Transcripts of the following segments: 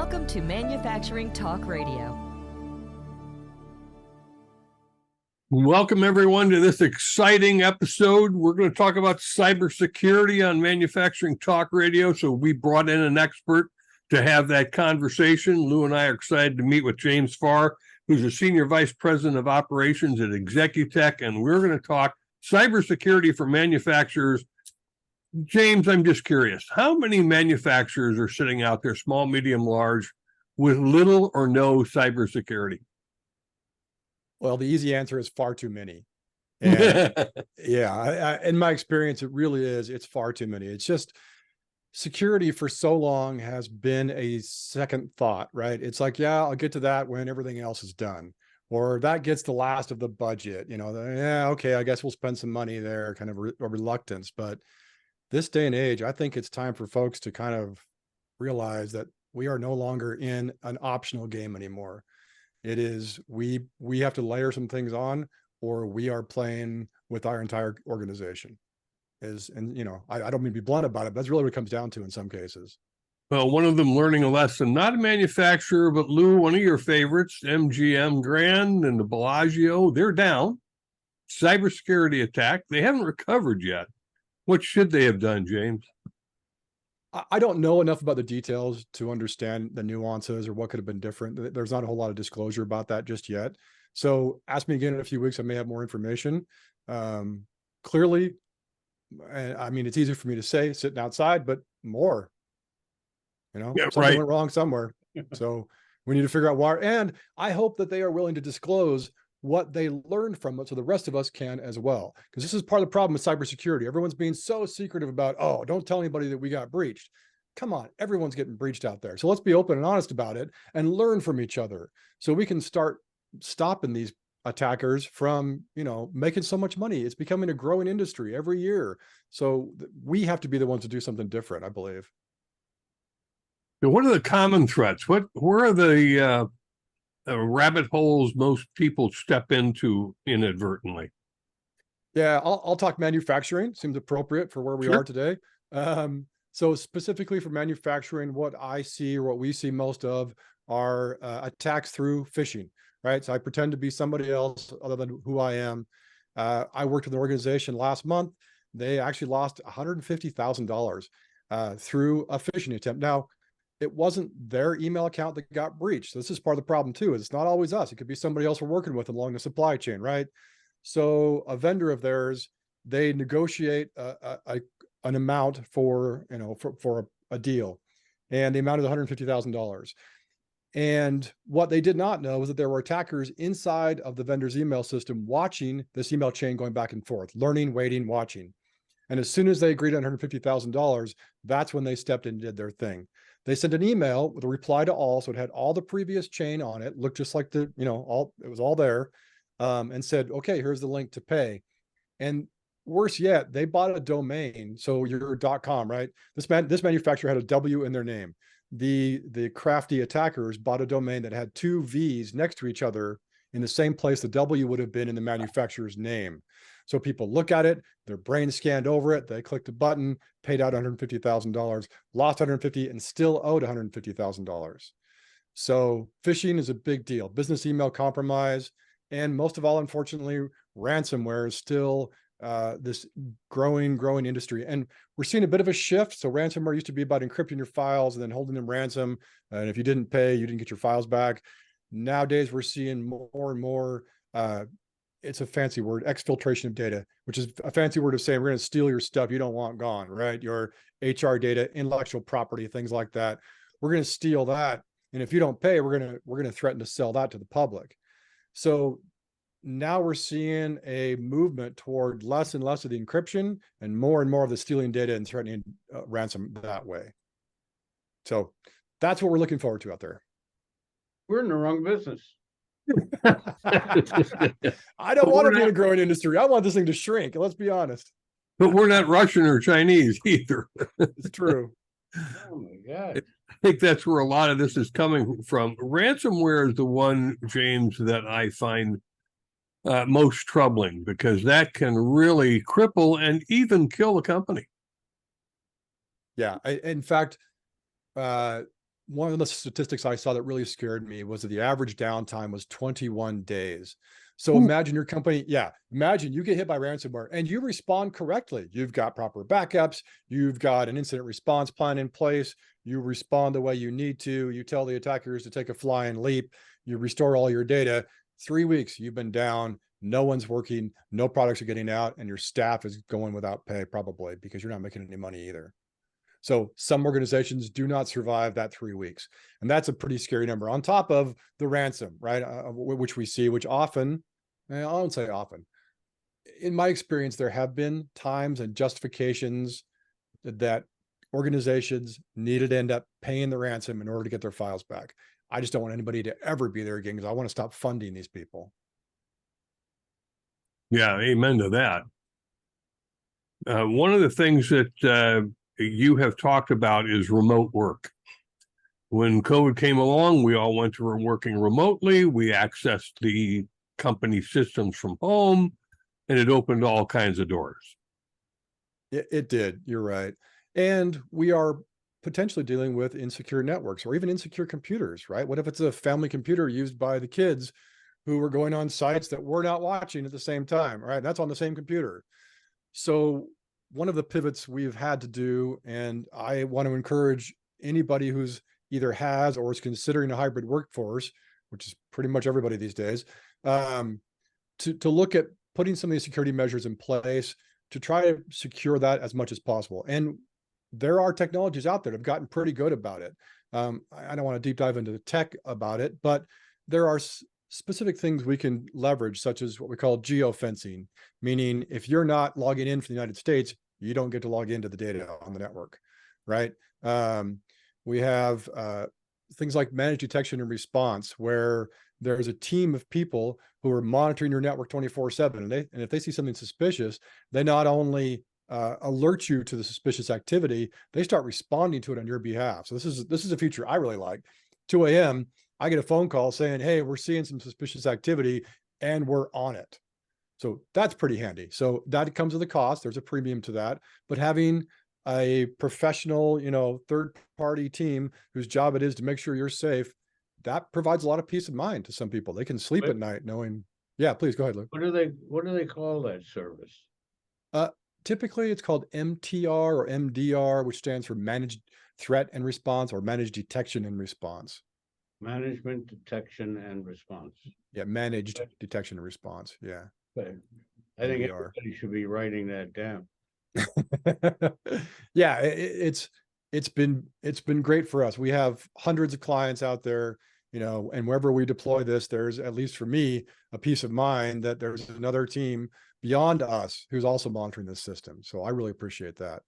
Welcome to Manufacturing Talk Radio. Welcome, everyone, to this exciting episode. We're going to talk about cybersecurity on Manufacturing Talk Radio. So we brought in an expert to have that conversation. Lou and I are excited to meet with James Farr, who's a Senior Vice President of Operations at Executech, and we're going to talk cybersecurity for manufacturers. James, I'm just curious, how many manufacturers are sitting out there, small, medium, large, with little or no cybersecurity? Well, the easy answer is far too many. And in my experience, it really is. It's far too many. It's just security for so long has been a second thought, right? It's like, yeah, I'll get to that when everything else is done, or that gets the last of the budget, okay, I guess we'll spend some money there, kind of a reluctance. But this day and age, I think it's time for folks to kind of realize that we are no longer in an optional game anymore. It is, we have to layer some things on, or we are playing with our entire organization. I don't mean to be blunt about it, but that's really what it comes down to in some cases. Well, one of them learning a lesson, not a manufacturer, but Lou, one of your favorites, MGM Grand and the Bellagio, they're down. Cybersecurity attack. They haven't recovered yet. What should they have done, James? I don't know enough about the details to understand the nuances or what could have been different. There's not a whole lot of disclosure about that just yet. So ask me again in a few weeks, I may have more information. Clearly, I mean, it's easy for me to say sitting outside, but more, something went wrong somewhere. So we need to figure out why. And I hope that they are willing to disclose what they learned from it so the rest of us can as well. Because this is part of the problem with cybersecurity. Everyone's being so secretive about, oh, don't tell anybody that we got breached. Come on, everyone's getting breached out there. So let's be open and honest about it and learn from each other so we can start stopping these attackers from, making so much money. It's becoming a growing industry every year. So we have to be the ones to do something different, I believe. Now, what are the common threats? Where are the rabbit holes most people step into inadvertently? Yeah, I'll talk manufacturing. Seems appropriate for where we are today. So specifically for manufacturing, what I see or what we see most of are attacks through phishing, right? So I pretend to be somebody else other than who I am. I worked with an organization last month. They actually lost $150,000 through a phishing attempt. Now, it wasn't their email account that got breached. This is part of the problem too. It's not always us. It could be somebody else we're working with along the supply chain, right? So a vendor of theirs, they negotiate an amount for a deal, and the amount is $150,000. And what they did not know was that there were attackers inside of the vendor's email system watching this email chain going back and forth, learning, waiting, watching. And as soon as they agreed on $150,000, that's when they stepped in and did their thing. They sent an email with a reply to all, so it had all the previous chain on it, looked just like it was all there, and said, okay, here's the link to pay. And worse yet, they bought a domain. So your .com, right? This manufacturer had a W in their name. The crafty attackers bought a domain that had two V's next to each other in the same place the W would have been in the manufacturer's name. So people look at it, their brain scanned over it, they clicked a button, paid out $150,000, lost $150,000, and still owed $150,000. So phishing is a big deal. Business email compromise, and most of all, unfortunately, ransomware is still this growing industry. And we're seeing a bit of a shift. So ransomware used to be about encrypting your files and then holding them ransom. And if you didn't pay, you didn't get your files back. Nowadays, we're seeing more and more, it's a fancy word, exfiltration of data, which is a fancy word of saying we're going to steal your stuff you don't want gone, right? Your HR data, intellectual property, things like that. We're going to steal that. And if you don't pay, we're going to threaten to sell that to the public. So now we're seeing a movement toward less and less of the encryption and more of the stealing data and threatening ransom that way. So that's what we're looking forward to out there. We're in the wrong business. I don't want to be in a growing industry. I want this thing to shrink. Let's be honest. But we're not Russian or Chinese either. It's true. Oh my God. I think that's where a lot of this is coming from. Ransomware is the one, James, that I find most troubling, because that can really cripple and even kill a company. Yeah. In fact, one of the statistics I saw that really scared me was that the average downtime was 21 days. So imagine your company, imagine you get hit by ransomware and you respond correctly. You've got proper backups, you've got an incident response plan in place, you respond the way you need to, you tell the attackers to take a flying leap, you restore all your data. 3 weeks, you've been down, no one's working, no products are getting out, and your staff is going without pay probably because you're not making any money either. So some organizations do not survive that 3 weeks. And that's a pretty scary number on top of the ransom, right? Which we see, which often, I don't say often, in my experience, there have been times and justifications that organizations needed to end up paying the ransom in order to get their files back. I just don't want anybody to ever be there again because I want to stop funding these people. Yeah, amen to that. One of the things that you have talked about is remote work. When COVID came along, we all went to working remotely. We accessed the company systems from home, and it opened all kinds of doors. It did. You're right. And we are potentially dealing with insecure networks or even insecure computers, right? What if it's a family computer used by the kids who are going on sites that we're not watching at the same time, right? That's on the same computer. So one of the pivots we've had to do, and I want to encourage anybody who's either has or is considering a hybrid workforce, which is pretty much everybody these days, to look at putting some of these security measures in place to try to secure that as much as possible. And there are technologies out there that have gotten pretty good about it. I don't want to deep dive into the tech about it, but there are specific things we can leverage, such as what we call geofencing, meaning if you're not logging in from the United States, you don't get to log into the data on the network, right? We have things like managed detection and response, where there's a team of people who are monitoring your network 24/7. And if they see something suspicious, they not only alert you to the suspicious activity, they start responding to it on your behalf. So this is a feature I really like. 2 a.m., I get a phone call saying, hey, we're seeing some suspicious activity and we're on it. So that's pretty handy. So that comes with a cost. There's a premium to that. But having a professional, third-party team whose job it is to make sure you're safe, that provides a lot of peace of mind to some people. They can sleep at night knowing, please go ahead, Luke. What do they call that service? Typically it's called MTR or MDR, which stands for Managed Threat and Response or Managed Detection and Response. Management Detection and Response. Yeah, Managed Detection and Response. Yeah. But I think everybody should be writing that down. Yeah, it's been great for us. We have hundreds of clients out there, and wherever we deploy this, there's, at least for me, a peace of mind that there's another team beyond us who's also monitoring this system. So I really appreciate that.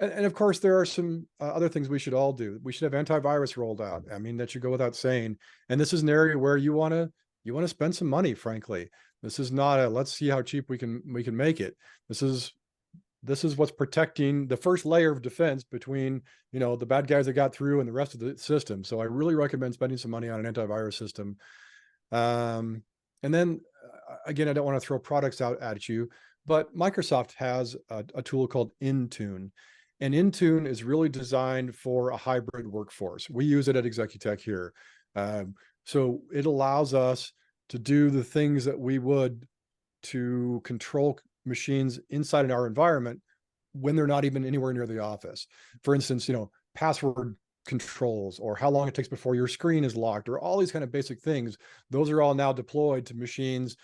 And of course, there are some other things we should all do. We should have antivirus rolled out. I mean, that should go without saying. And this is an area where you want to spend some money, frankly. This is not a let's see how cheap we can make it. This is what's protecting the first layer of defense between, the bad guys that got through and the rest of the system. So I really recommend spending some money on an antivirus system. And then again, I don't want to throw products out at you, but Microsoft has a tool called Intune. And Intune is really designed for a hybrid workforce. We use it at Executech here. So it allows us to do the things that we would to control machines inside of our environment when they're not even anywhere near the office. For instance, password controls, or how long it takes before your screen is locked, or all these kind of basic things. Those are all now deployed to machines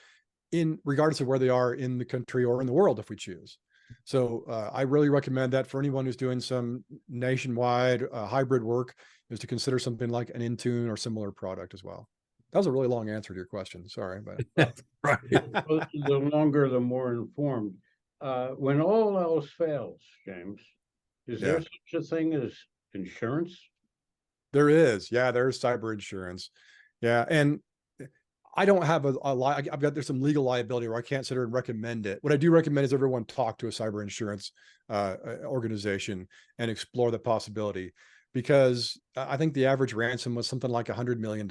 regardless of where they are in the country or in the world, if we choose. So I really recommend that for anyone who's doing some nationwide hybrid work, is to consider something like an Intune or similar product as well. That was a really long answer to your question. Sorry, but Right. Well, the longer, the more informed. When all else fails, James, is there such a thing as insurance? There is. Yeah, there's cyber insurance. Yeah. And I don't have there's some legal liability where I can't sit here and recommend it. What I do recommend is everyone talk to a cyber insurance organization and explore the possibility, because I think the average ransom was something like $100 million.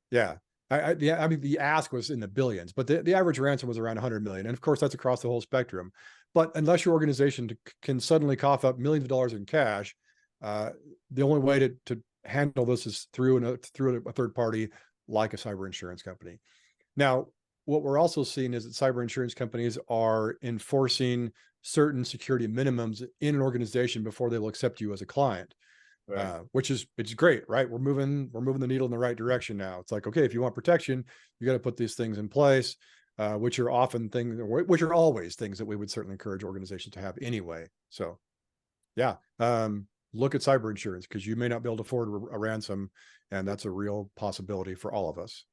Yeah. I mean, the ask was in the billions, but the average ransom was around 100 million. And of course, that's across the whole spectrum. But unless your organization can suddenly cough up millions of dollars in cash, the only way to handle this is through a third party like a cyber insurance company. Now, what we're also seeing is that cyber insurance companies are enforcing certain security minimums in an organization before they'll accept you as a client. Right. Which is, it's great, right? We're moving the needle in the right direction now. It's like, okay, if you want protection, you got to put these things in place, which are always things that we would certainly encourage organizations to have anyway. So yeah, look at cyber insurance, because you may not be able to afford a ransom, and that's a real possibility for all of us.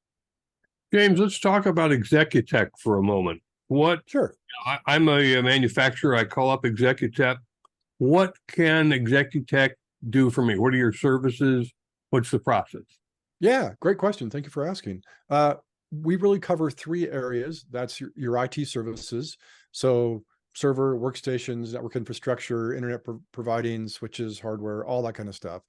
James, let's talk about Executech for a moment. Sure. I'm a manufacturer. I call up Executech. What can Executech do for me? What are your services? What's the process? Yeah, great question. Thank you for asking. We really cover 3 areas. That's your IT services. So server, workstations, network infrastructure, internet providing, switches, hardware, all that kind of stuff,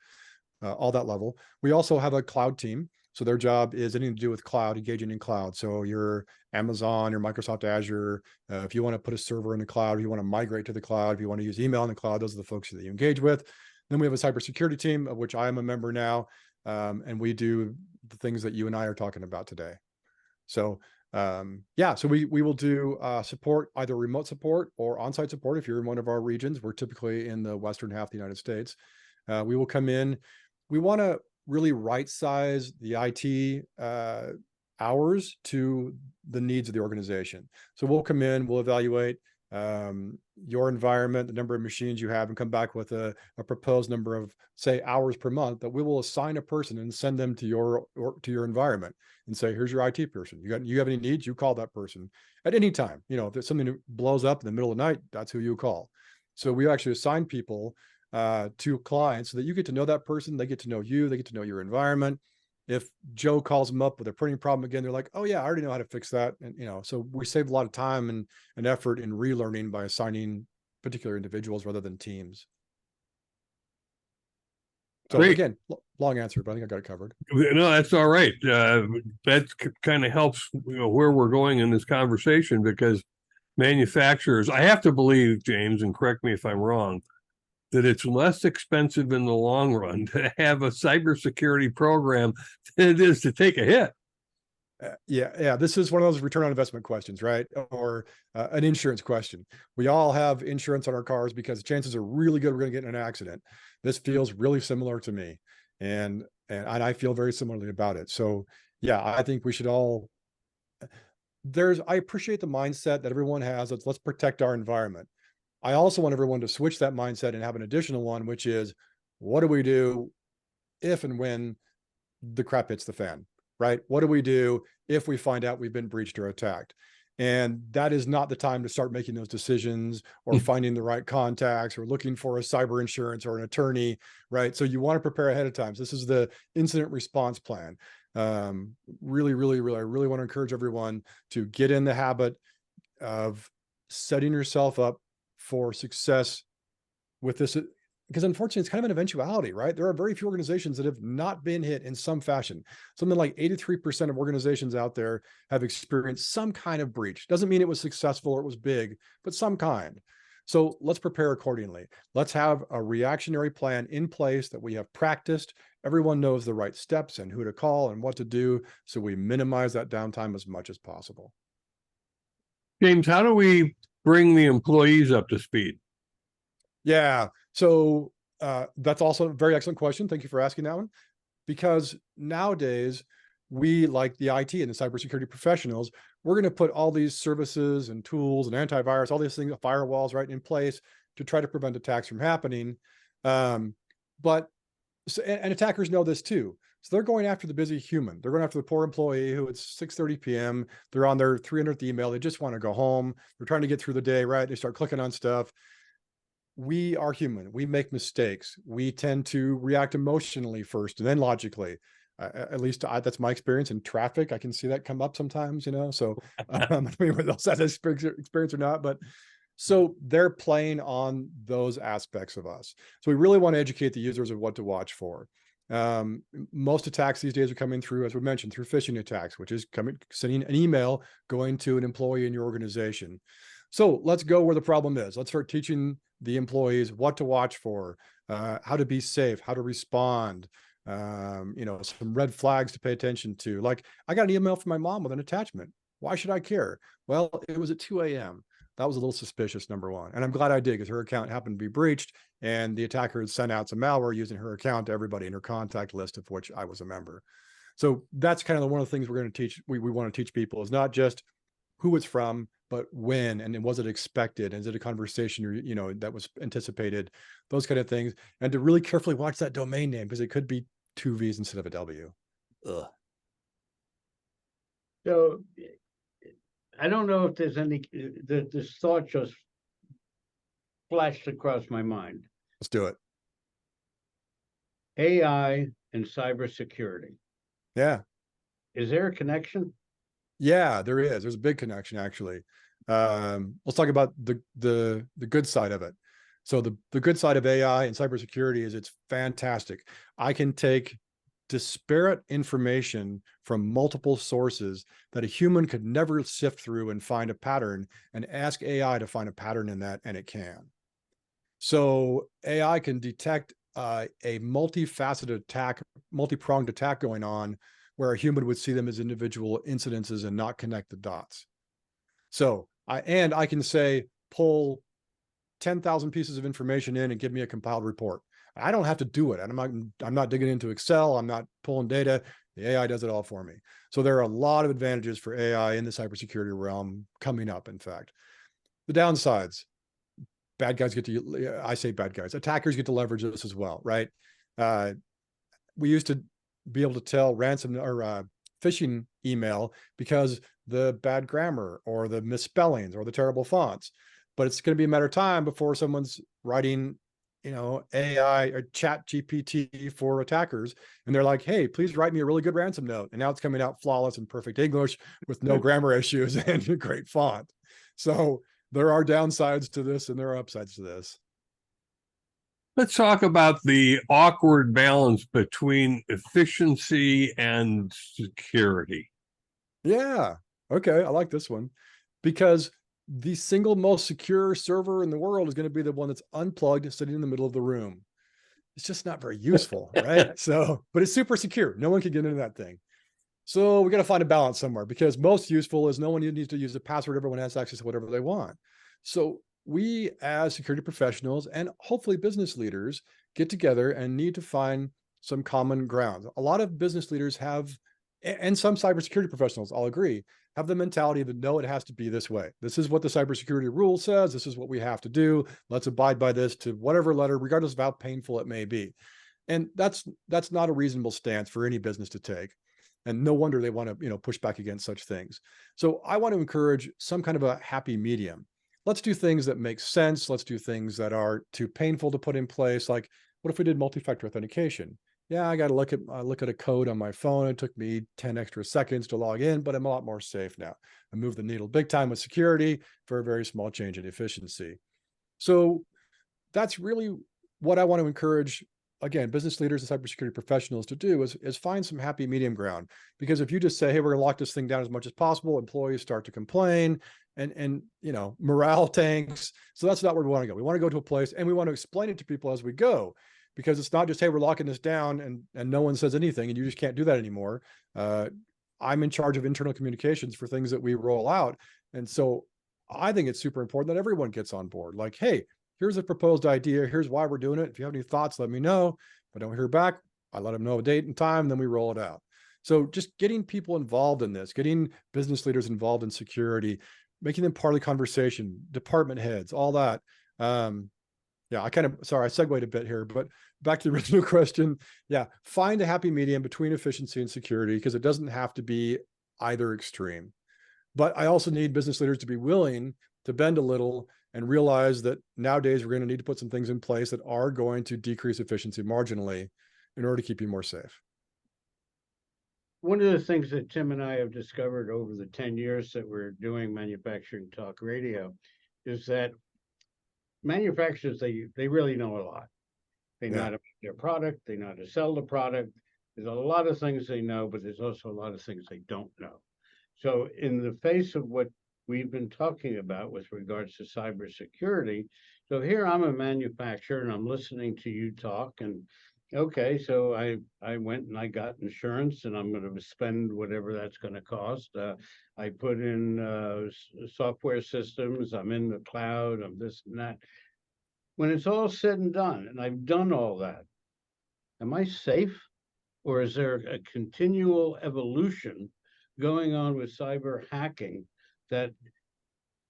all that level. We also have a cloud team. So their job is anything to do with cloud, engaging in cloud. So your Amazon, your Microsoft Azure, if you want to put a server in the cloud, if you want to migrate to the cloud, if you want to use email in the cloud, those are the folks that you engage with. Then we have a cybersecurity team, of which I am a member now, and we do the things that you and I are talking about today. So yeah, so we will do support, either remote support or on-site support. If you're in one of our regions, we're typically in the western half of the United States. We will come in. We want to really right size the IT hours to the needs of the organization. So we'll come in, we'll evaluate your environment, the number of machines you have, and come back with a proposed number of, say, hours per month that we will assign a person and send them to your environment and say, here's your IT person. You have any needs, you call that person at any time. You know, if there's something that blows up in the middle of the night, that's who you call. So we actually assign people to clients so that you get to know that person, they get to know you, they get to know your environment. If Joe calls them up with a printing problem again, they're like, oh yeah, I already know how to fix that. And, you know, so we save a lot of time and effort in relearning by assigning particular individuals rather than teams. So Great. Again, long answer, but I think I got it covered. No, that's all right. That kind of helps, you know, where we're going in this conversation, because manufacturers, I have to believe, James, and correct me if I'm wrong, that it's less expensive in the long run to have a cybersecurity program than it is to take a hit. Yeah. This is one of those return on investment questions, right? Or an insurance question. We all have insurance on our cars because chances are really good we're going to get in an accident. This feels really similar to me, and I feel very similarly about it. So yeah, I think we should all. I appreciate the mindset that everyone has. Let's protect our environment. I also want everyone to switch that mindset and have an additional one, which is, what do we do if and when the crap hits the fan, right? What do we do if we find out we've been breached or attacked? And that is not the time to start making those decisions or finding the right contacts or looking for a cyber insurance or an attorney, right? So you want to prepare ahead of time. So this is the incident response plan. Really, I really want to encourage everyone to get in the habit of setting yourself up for success with this, because unfortunately it's kind of an eventuality, right? There are very few organizations that have not been hit in some fashion. Something like 83% of organizations out there have experienced some kind of breach. Doesn't mean it was successful or it was big, but some kind. So let's prepare accordingly. Let's have a reactionary plan in place that we have practiced. Everyone knows the right steps and who to call and what to do, so we minimize that downtime as much as possible. James, how do we bring the employees up to speed? Yeah. So that's also a very excellent question. Thank you for asking that one. Because nowadays, we, like the IT and the cybersecurity professionals, we're going to put all these services and tools and antivirus, all these things, firewalls, right, in place to try to prevent attacks from happening. And attackers know this too. So they're going after the busy human. They're going after the poor employee who it's 6:30 p.m. They're on their 300th email. They just want to go home. They're trying to get through the day, right? They start clicking on stuff. We are human. We make mistakes. We tend to react emotionally first and then logically. At least that's my experience in traffic. I can see that come up sometimes, you know. So I don't know whether else has experience or not, but so they're playing on those aspects of us. So we really want to educate the users of what to watch for. Most attacks these days are coming through, as we mentioned, through phishing attacks, which is sending an email going to an employee in your organization. So let's go where the problem is. Let's start teaching the employees what to watch for, how to be safe, how to respond, some red flags to pay attention to. Like, I got an email from my mom with an attachment. Why should I care? Well, it was at 2 a.m. That was a little suspicious, number one. And I'm glad I did, because her account happened to be breached and the attacker had sent out some malware using her account to everybody in her contact list, of which I was a member. So that's kind of one of the things we're going to teach. We want to teach people is not just who it's from, but when, and was it expected? Is it a conversation, that was anticipated? Those kind of things. And to really carefully watch that domain name, because it could be 2 V's instead of a W. Ugh. So I don't know if there's any, this thought just flashed across my mind. Let's do it. AI and cybersecurity. Yeah. Is there a connection? Yeah, there is. There's a big connection, actually. Let's talk about the good side of it. So the good side of AI and cybersecurity is it's fantastic. I can take disparate information from multiple sources that a human could never sift through and find a pattern, and ask AI to find a pattern in that, and it can. So AI can detect a multifaceted attack, multi-pronged attack going on, where a human would see them as individual incidences and not connect the dots. So I can say, pull 10,000 pieces of information in and give me a compiled report. I don't have to do it. I'm not digging into Excel. I'm not pulling data. The AI does it all for me. So there are a lot of advantages for AI in the cybersecurity realm coming up, in fact. The downsides, bad guys get to, I say bad guys, attackers get to leverage this as well, right? We used to be able to tell ransom or phishing email because the bad grammar or the misspellings or the terrible fonts, but it's going to be a matter of time before someone's writing, AI or chat GPT for attackers. And they're like, hey, please write me a really good ransom note. And now it's coming out flawless and perfect English with no grammar issues and a great font. So there are downsides to this and there are upsides to this. Let's talk about the awkward balance between efficiency and security. Yeah. Okay. I like this one, because the single most secure server in the world is going to be the one that's unplugged, sitting in the middle of the room. It's just not very useful, right? So, but it's super secure. No one can get into that thing. So we got to find a balance somewhere, because most useful is no one needs to use the password. Everyone has access to whatever they want. So we, as security professionals and hopefully business leaders, get together and need to find some common ground. A lot of business leaders have, and some cybersecurity professionals, I'll agree, have the mentality of, no, it has to be this way. This is what the cybersecurity rule says. This is what we have to do. Let's abide by this to whatever letter, regardless of how painful it may be. And that's not a reasonable stance for any business to take. And no wonder they want to, push back against such things. So I want to encourage some kind of a happy medium. Let's do things that make sense. Let's do things that are too painful to put in place. Like, what if we did multi-factor authentication? Yeah, I got to look at a code on my phone. It took me 10 extra seconds to log in, but I'm a lot more safe now. I moved the needle big time with security for a very small change in efficiency. So that's really what I want to encourage, again, business leaders and cybersecurity professionals to do is find some happy medium ground. Because if you just say, hey, we're going to lock this thing down as much as possible, employees start to complain and morale tanks. So that's not where we want to go. We want to go to a place and we want to explain it to people as we go. Because it's not just, hey, we're locking this down and no one says anything and you just can't do that anymore. I'm in charge of internal communications for things that we roll out. And so I think it's super important that everyone gets on board. Like, hey, here's a proposed idea. Here's why we're doing it. If you have any thoughts, let me know. If I don't hear back, I let them know a date and time, then we roll it out. So just getting people involved in this, getting business leaders involved in security, making them part of the conversation, department heads, all that. Yeah, I segued a bit here, but back to the original question. Yeah, find a happy medium between efficiency and security, because it doesn't have to be either extreme. But I also need business leaders to be willing to bend a little and realize that nowadays we're going to need to put some things in place that are going to decrease efficiency marginally in order to keep you more safe. One of the things that Tim and I have discovered over the 10 years that we're doing Manufacturing Talk Radio is that manufacturers, they really know a lot. They know how to make their product, they know how to sell the product. There's a lot of things they know, but there's also a lot of things they don't know. So in the face of what we've been talking about with regards to cybersecurity. So here I'm a manufacturer and I'm listening to you talk, and okay, so I went and I got insurance and I'm going to spend whatever that's going to cost. I put in software systems, I'm in the cloud, I'm this and that. When it's all said and done, and I've done all that, am I safe? Or is there a continual evolution going on with cyber hacking that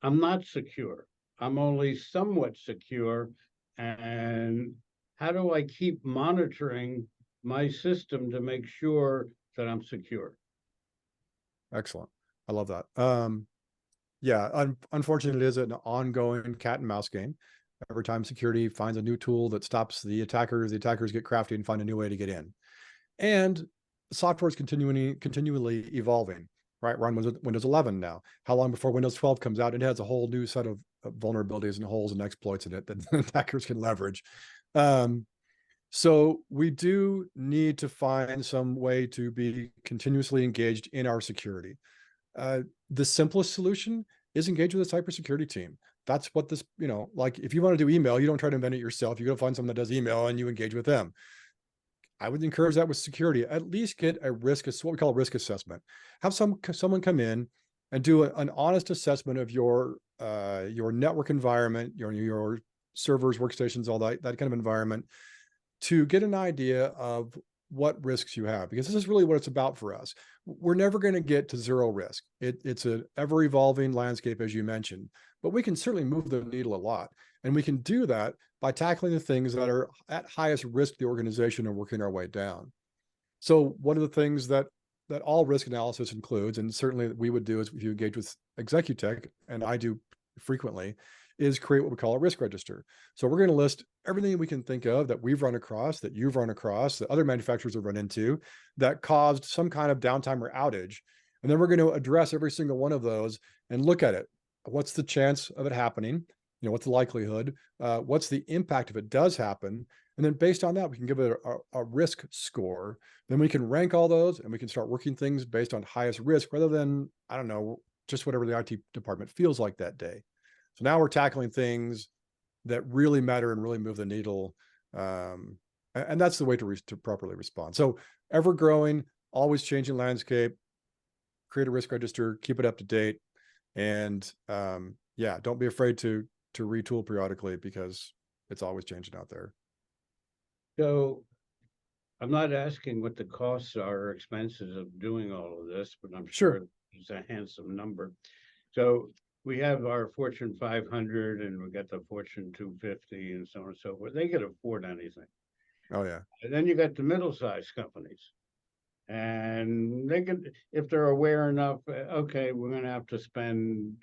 I'm not secure? I'm only somewhat secure. And how do I keep monitoring my system to make sure that I'm secure? Excellent. I love that. Yeah, unfortunately, it is an ongoing cat and mouse game. Every time security finds a new tool that stops the attackers get crafty and find a new way to get in. And software is continually evolving, right? We're on Windows 11 now. How long before Windows 12 comes out? It has a whole new set of vulnerabilities and holes and exploits in it that attackers can leverage. So we do need to find some way to be continuously engaged in our security. The simplest solution is engage with a cybersecurity team. That's what this, like if you want to do email, you don't try to invent it yourself. You go find someone that does email and you engage with them. I would encourage that with security. At least get a what we call a risk assessment. Have someone come in and do an honest assessment of your network environment, your servers, workstations, all that kind of environment, to get an idea of what risks you have, because this is really what it's about for us. We're never going to get to zero risk. It's an ever evolving landscape, as you mentioned, but we can certainly move the needle a lot. And we can do that by tackling the things that are at highest risk to the organization and working our way down. So one of the things that all risk analysis includes, and certainly we would do if you engage with Executech, and I do frequently, is create what we call a risk register. So we're going to list everything we can think of that we've run across, that you've run across, that other manufacturers have run into, that caused some kind of downtime or outage. And then we're going to address every single one of those and look at it. What's the chance of it happening? What's the likelihood? What's the impact if it does happen? And then based on that, we can give it a risk score. Then we can rank all those and we can start working things based on highest risk rather than, I don't know, just whatever the IT department feels like that day. So now we're tackling things that really matter and really move the needle. And that's the way to properly respond. So ever growing, always changing landscape, create a risk register, keep it up to date. And yeah, don't be afraid to retool periodically because it's always changing out there. So I'm not asking what the costs are or expenses of doing all of this, but I'm sure it's a handsome number. So we have our Fortune 500 and we got the Fortune 250 and so on and so forth. They can afford anything. Oh yeah. And then you got the middle-sized companies. And they can, if they're aware enough, okay, we're going to have to spend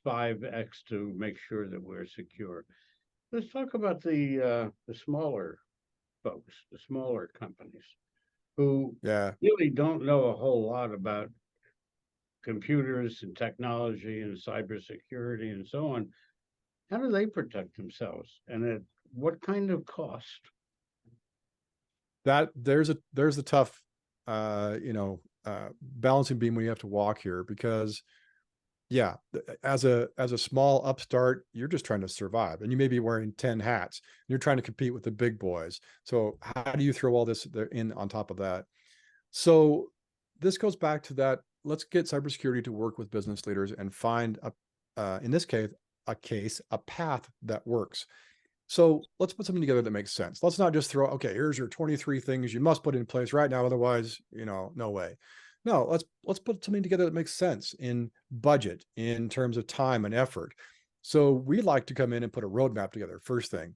5x to make sure that we're secure. Let's talk about the smaller folks, the smaller companies who really don't know a whole lot about computers and technology and cybersecurity and so on. How do they protect themselves, and at what kind of cost? That there's a tough balancing beam we have to walk here, because yeah, as a small upstart, you're just trying to survive, and you may be wearing 10 hats. You're trying to compete with the big boys. So how do you throw all this in on top of that? So this goes back to that. Let's get cybersecurity to work with business leaders and find in this case, a path that works. So let's put something together that makes sense. Let's not just throw, okay, here's your 23 things you must put in place right now. Otherwise, no way. No, let's put something together that makes sense in budget, in terms of time and effort. So we like to come in and put a roadmap together first thing.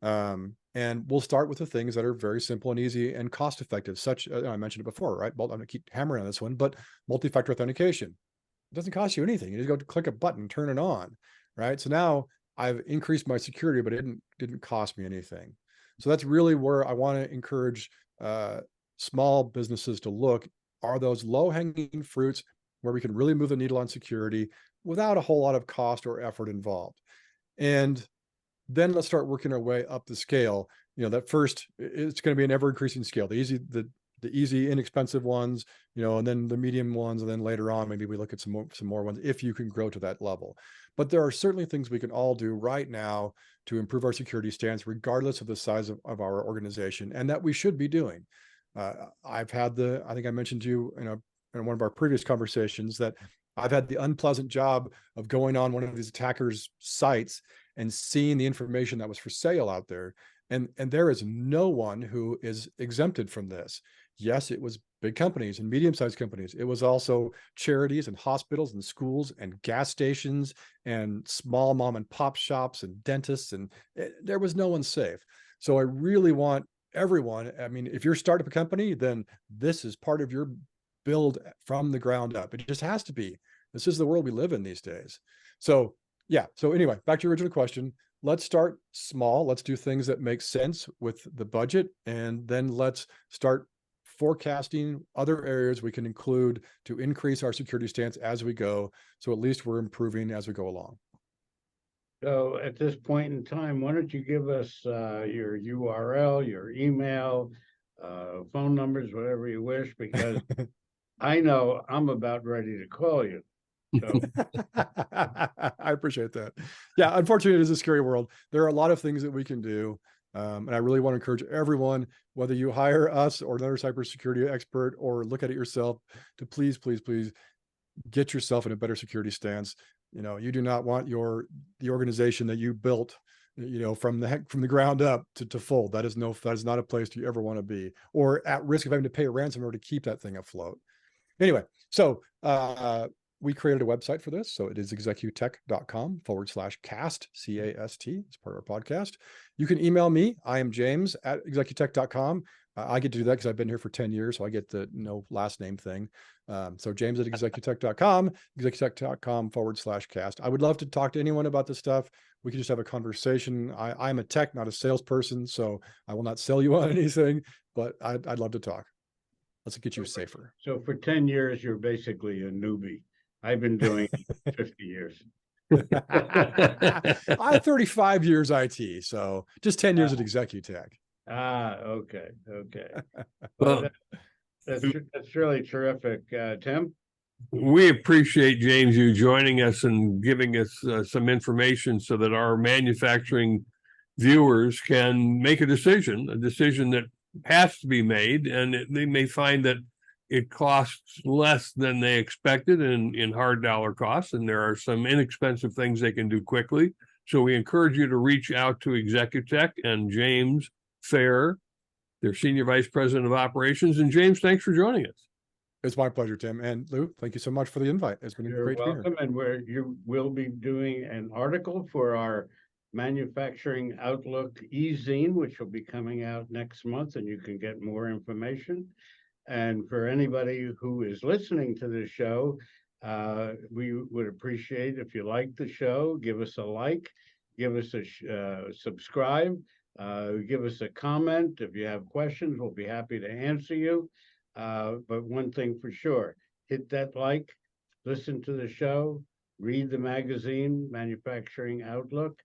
And we'll start with the things that are very simple and easy and cost effective, such I mentioned it before, right? Well, I'm gonna keep hammering on this one, but multi-factor authentication. It doesn't cost you anything. You just go click a button, turn it on, right? So now I've increased my security, but it didn't cost me anything. So that's really where I want to encourage small businesses to look. Are those low-hanging fruits where we can really move the needle on security without a whole lot of cost or effort involved? And then let's start working our way up the scale. That first, it's going to be an ever increasing scale. The easy, inexpensive ones, and then the medium ones, and then later on, maybe we look at some more ones if you can grow to that level. But there are certainly things we can all do right now to improve our security stance, regardless of the size of our organization, and that we should be doing. I think I mentioned to you in one of our previous conversations that I've had the unpleasant job of going on one of these attackers' sites and seeing the information that was for sale out there. And there is no one who is exempted from this. Yes, it was big companies and medium-sized companies. It was also charities and hospitals and schools and gas stations and small mom and pop shops and dentists, and there was no one safe. So I really want everyone, if you're starting up a company, then this is part of your build from the ground up. It just has to be. This is the world we live in these days. So yeah. So anyway, back to your original question. Let's start small. Let's do things that make sense with the budget. And then let's start forecasting other areas we can include to increase our security stance as we go. So at least we're improving as we go along. So at this point in time, why don't you give us your URL, your email, phone numbers, whatever you wish, because I know I'm about ready to call you. So. I appreciate that. Yeah, unfortunately, it is a scary world. There are a lot of things that we can do. And I really want to encourage everyone, whether you hire us or another cybersecurity expert or look at it yourself, to please, please, please get yourself in a better security stance. You do not want the organization that you built, from the ground up to fold. That is not a place you ever want to be, or at risk of having to pay a ransom to keep that thing afloat. Anyway, so we created a website for this. So it is executech.com/cast, CAST. It's part of our podcast. You can email me. I am James at executech.com. I get to do that because I've been here for 10 years. So I get the no last name thing. So James at executech.com, executech.com/cast. I would love to talk to anyone about this stuff. We can just have a conversation. I'm a tech, not a salesperson, so I will not sell you on anything, but I'd love to talk. Let's get you safer. So for 10 years, you're basically a newbie. I've been doing 50 years. I have 35 years IT, so just 10 years at Executech. Okay. Well, that's really terrific. Tim? We appreciate, James, you joining us and giving us some information so that our manufacturing viewers can make a decision that has to be made, and they may find that it costs less than they expected in hard dollar costs, and there are some inexpensive things they can do quickly. So we encourage you to reach out to Executech and James Fair, their Senior Vice President of Operations. And James, thanks for joining us. It's my pleasure, Tim. And Lou, thank you so much for the invite. It's been great to be here. You're welcome. And you will be doing an article for our Manufacturing Outlook e-zine, which will be coming out next month, and you can get more information. And for anybody who is listening to this show, we would appreciate if you like the show, give us a like, give us a subscribe, give us a comment. If you have questions, we'll be happy to answer you. But one thing for sure, hit that like, listen to the show, read the magazine, Manufacturing Outlook.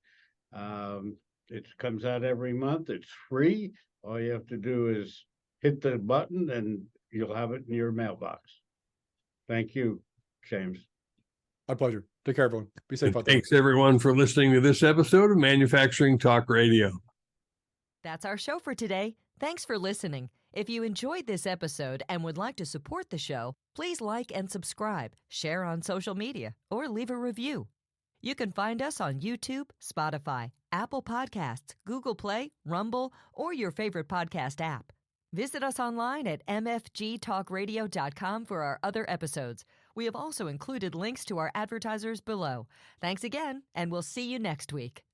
It comes out every month. It's free. All you have to do is hit the button and you'll have it in your mailbox. Thank you, James. My pleasure. Take care, everyone. Be safe out there. Thanks, everyone, for listening to this episode of Manufacturing Talk Radio. That's our show for today. Thanks for listening. If you enjoyed this episode and would like to support the show, please like and subscribe, share on social media, or leave a review. You can find us on YouTube, Spotify, Apple Podcasts, Google Play, Rumble, or your favorite podcast app. Visit us online at mfgtalkradio.com for our other episodes. We have also included links to our advertisers below. Thanks again, and we'll see you next week.